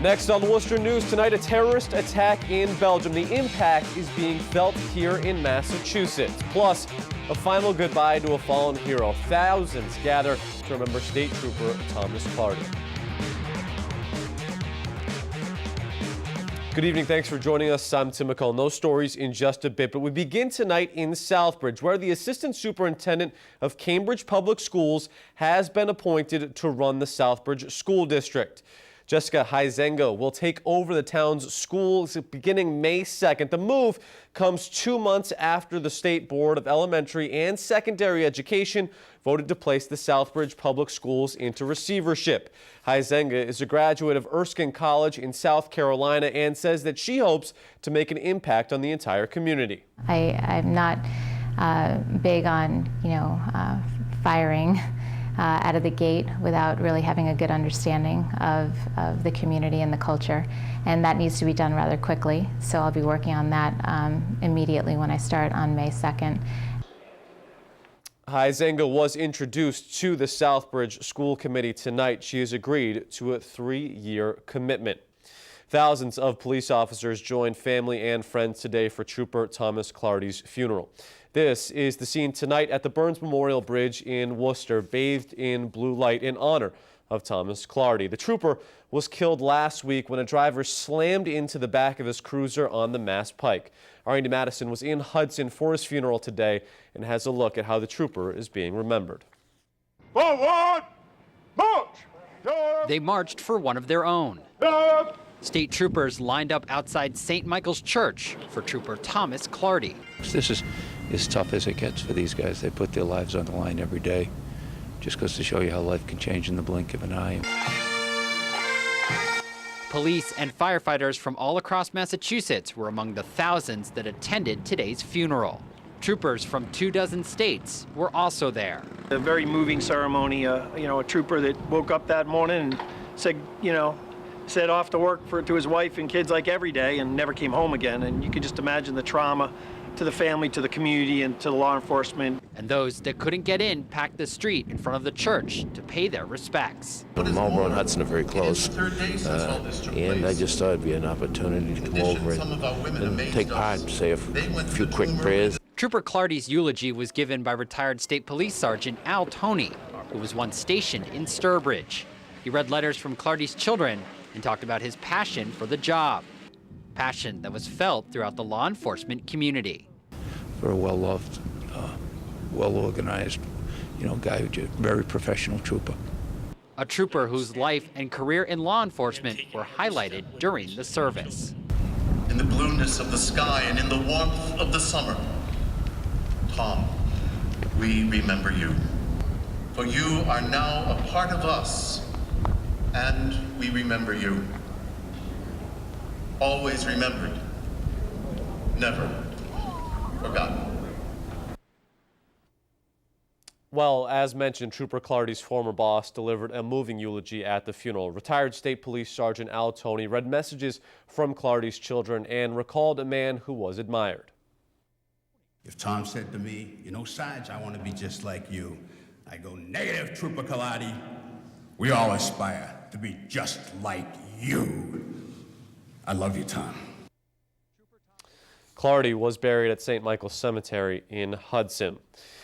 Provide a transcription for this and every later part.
Next on Worcester News tonight, a terrorist attack in Belgium. The impact is being felt here in Massachusetts. Plus, a final goodbye to a fallen hero. Thousands gather to remember State Trooper Thomas Clardy. Good evening. Thanks for joining us. I'm Tim McCall. No stories in just a bit, but we begin tonight in Southbridge, where the Assistant Superintendent of Cambridge Public Schools has been appointed to run the Southbridge School District. Jessica Heisengo will take over the town's schools beginning May 2nd. The move comes 2 months after the State Board of Elementary and Secondary Education voted to place the Southbridge Public Schools into receivership. Heisenga is a graduate of Erskine College in South Carolina and says that she hopes to make an impact on the entire community. I'm not big on, firing out of the gate without really having a good understanding of the community and the culture, and that needs to be done rather quickly. So I'll be working on that immediately when I start on May 2nd. Heisenga was introduced to the Southbridge School Committee tonight. She has agreed to a 3-year commitment. Thousands of police officers joined family and friends today for Trooper Thomas Clardy's funeral. This is the scene tonight at the Burns Memorial Bridge in Worcester, bathed in blue light in honor of Thomas Clardy. The trooper was killed last week when a driver slammed into the back of his cruiser on the Mass Pike. Our Andy Madison was in Hudson for his funeral today and has a look at how the trooper is being remembered. Forward! March! They marched for one of their own. State troopers lined up outside St. Michael's Church for Trooper Thomas Clardy. This is as tough as it gets for these guys. They put their lives on the line every day. Just goes to show you how life can change in the blink of an eye. Police and firefighters from all across Massachusetts were among the thousands that attended today's funeral. Troopers from 24 states were also there. A very moving ceremony. A trooper that woke up that morning and said, set off to work to his wife and kids like every day and never came home again. And you could just imagine the trauma to the family, to the community, and to the law enforcement. And those that couldn't get in packed the street in front of the church to pay their respects. Marlboro and Hudson are very close, and I just thought it'd be an opportunity to come over and take part and say a few quick prayers. Trooper Clardy's eulogy was given by retired State Police Sergeant Al Toney, who was once stationed in Sturbridge. He read letters from Clardy's children and talked about his passion for the job. Passion that was felt throughout the law enforcement community. For a well-loved, well-organized, guy who's a very professional trooper. A trooper whose life and career in law enforcement were highlighted during the service. In the blueness of the sky and in the warmth of the summer, Tom, we remember you. For you are now a part of us, and we remember you. Always remembered, never forgotten. Well, as mentioned, Trooper Clardy's former boss delivered a moving eulogy at the funeral. Retired State Police Sergeant Al Toney read messages from Clardy's children and recalled a man who was admired. If Tom said to me, Sarge, I want to be just like you, I go, negative, Trooper Clardy. We all aspire to be just like you. I love you, Tom. Clardy was buried at St. Michael's Cemetery in Hudson.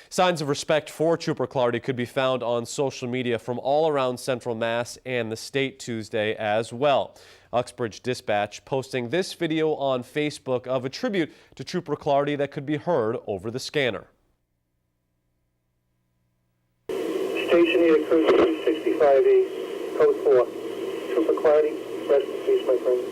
Signs of respect for Trooper Clardy could be found on social media from all around Central Mass and the state Tuesday as well. Uxbridge Dispatch posting this video on Facebook of a tribute to Trooper Clardy that could be heard over the scanner. Station here, Cruise 265E, Code 4. Trooper Clardy, rest in peace, my friend.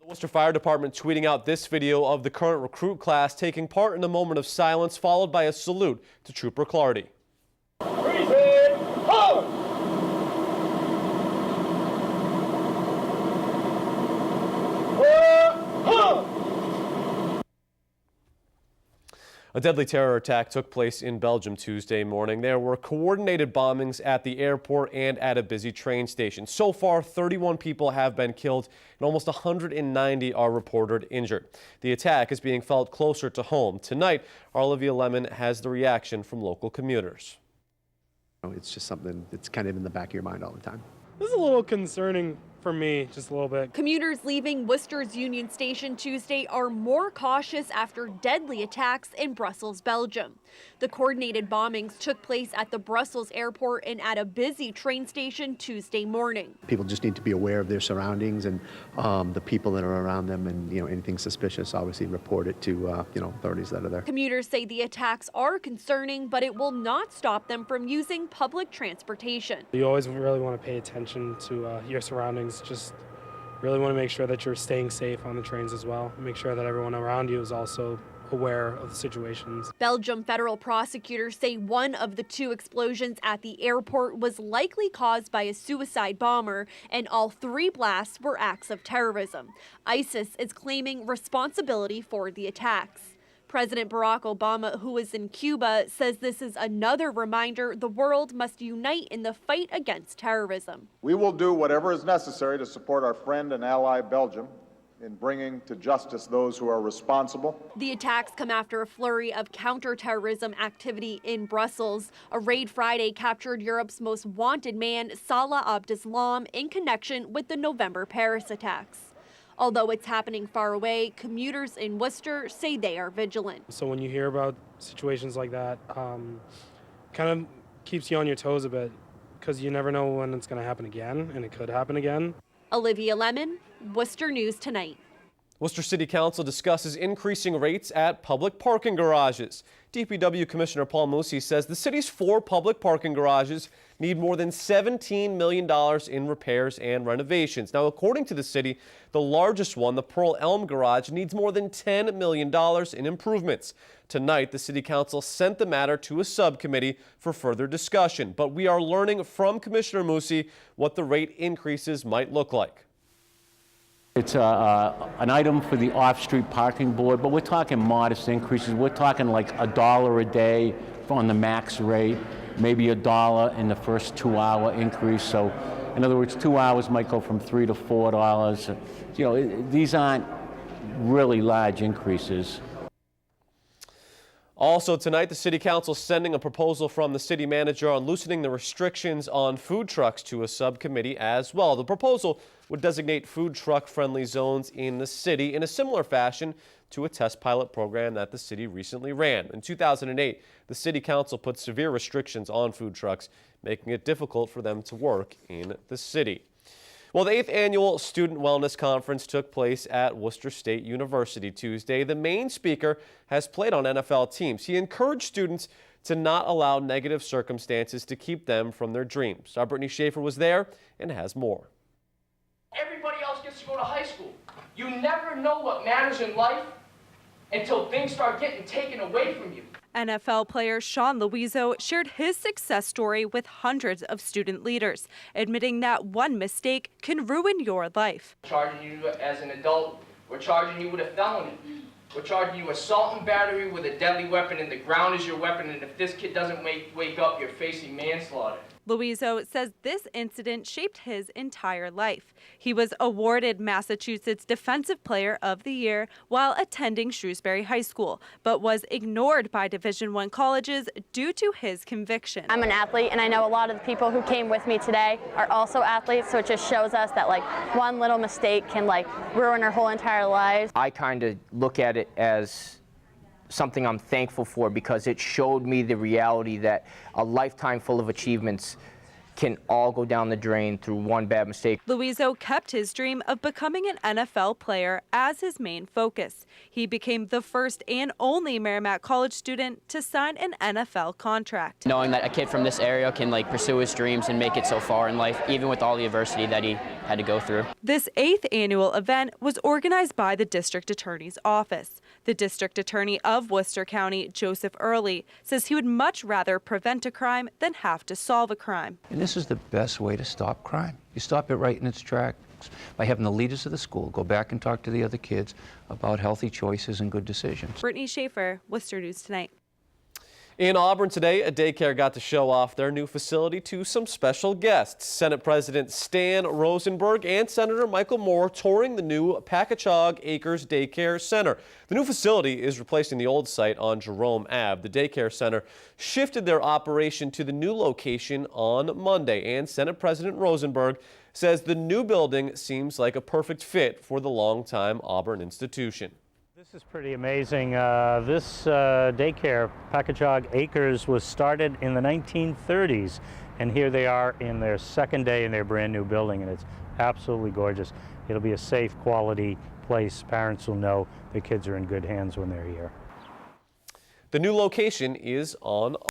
The Worcester Fire Department tweeting out this video of the current recruit class taking part in a moment of silence, followed by a salute to Trooper Clardy. A deadly terror attack took place in Belgium Tuesday morning. There were coordinated bombings at the airport and at a busy train station. So far, 31 people have been killed and almost 190 are reported injured. The attack is being felt closer to home. Tonight, our Olivia Lemon has the reaction from local commuters. It's just something that's kind of in the back of your mind all the time. This is a little concerning for me, just a little bit. Commuters leaving Worcester's Union Station Tuesday are more cautious after deadly attacks in Brussels, Belgium. The coordinated bombings took place at the Brussels airport and at a busy train station Tuesday morning. People just need to be aware of their surroundings and the people that are around them, and anything suspicious, obviously report it to authorities that are there. Commuters say the attacks are concerning, but it will not stop them from using public transportation. You always really want to pay attention to your surroundings. Just really want to make sure that you're staying safe on the trains as well. Make sure that everyone around you is also aware of the situations. Belgium federal prosecutors say one of the two explosions at the airport was likely caused by a suicide bomber, and all 3 blasts were acts of terrorism. ISIS is claiming responsibility for the attacks. President Barack Obama, who is in Cuba, says this is another reminder the world must unite in the fight against terrorism. We will do whatever is necessary to support our friend and ally Belgium in bringing to justice those who are responsible. The attacks come after a flurry of counterterrorism activity in Brussels. A raid Friday captured Europe's most wanted man, Salah Abdeslam, in connection with the November Paris attacks. Although it's happening far away, commuters in Worcester say they are vigilant. So when you hear about situations like that, kind of keeps you on your toes a bit, because you never know when it's going to happen again, and it could happen again. Olivia Lemon, Worcester News Tonight. Worcester City Council discusses increasing rates at public parking garages. DPW Commissioner Paul Musi says the city's 4 public parking garages need more than $17 million in repairs and renovations. Now, according to the city, the largest one, the Pearl Elm Garage, needs more than $10 million in improvements. Tonight, the City Council sent the matter to a subcommittee for further discussion, but we are learning from Commissioner Musi what the rate increases might look like. It's an item for the off-street parking board, but we're talking modest increases. We're talking like $1 a day on the max rate, maybe $1 in the first 2-hour increase. So, in other words, 2 hours might go from $3 to $4. These aren't really large increases. Also tonight, the City Council sending a proposal from the city manager on loosening the restrictions on food trucks to a subcommittee as well. The proposal would designate food truck-friendly zones in the city in a similar fashion to a test pilot program that the city recently ran. In 2008, the City Council put severe restrictions on food trucks, making it difficult for them to work in the city. Well, the 8th Annual Student Wellness Conference took place at Worcester State University Tuesday. The main speaker has played on NFL teams. He encouraged students to not allow negative circumstances to keep them from their dreams. Our Brittany Schaefer was there and has more. Everybody else gets to go to high school. You never know what matters in life until things start getting taken away from you. NFL player Sean Louiso shared his success story with hundreds of student leaders, admitting that one mistake can ruin your life. Charging you as an adult, we're charging you with a felony. We're charging you assault and battery with a deadly weapon, and the ground is your weapon, and if this kid doesn't wake up, you're facing manslaughter. Louiso says this incident shaped his entire life. He was awarded Massachusetts Defensive Player of the Year while attending Shrewsbury High School, but was ignored by Division I colleges due to his conviction. I'm an athlete, and I know a lot of the people who came with me today are also athletes, so it just shows us that one little mistake can ruin our whole entire lives. I kind of look at it as something I'm thankful for, because it showed me the reality that a lifetime full of achievements can all go down the drain through one bad mistake. Louiso kept his dream of becoming an NFL player as his main focus. He became the first and only Merrimack College student to sign an NFL contract. Knowing that a kid from this area can pursue his dreams and make it so far in life, even with all the adversity that he had to go through. This 8th annual event was organized by the District Attorney's Office. The District Attorney of Worcester County, Joseph Early, says he would much rather prevent a crime than have to solve a crime. And this is the best way to stop crime. You stop it right in its tracks by having the leaders of the school go back and talk to the other kids about healthy choices and good decisions. Brittany Schaefer, Worcester News Tonight. In Auburn today, a daycare got to show off their new facility to some special guests. Senate President Stan Rosenberg and Senator Michael Moore touring the new Hog Acres Daycare Center. The new facility is replacing the old site on Jerome Ave. The daycare center shifted their operation to the new location on Monday, and Senate President Rosenberg says the new building seems like a perfect fit for the longtime Auburn institution. This is pretty amazing. This daycare, Hog Acres, was started in the 1930s, and here they are in their second day in their brand new building, and it's absolutely gorgeous. It'll be a safe, quality place. Parents will know their kids are in good hands when they're here. The new location is on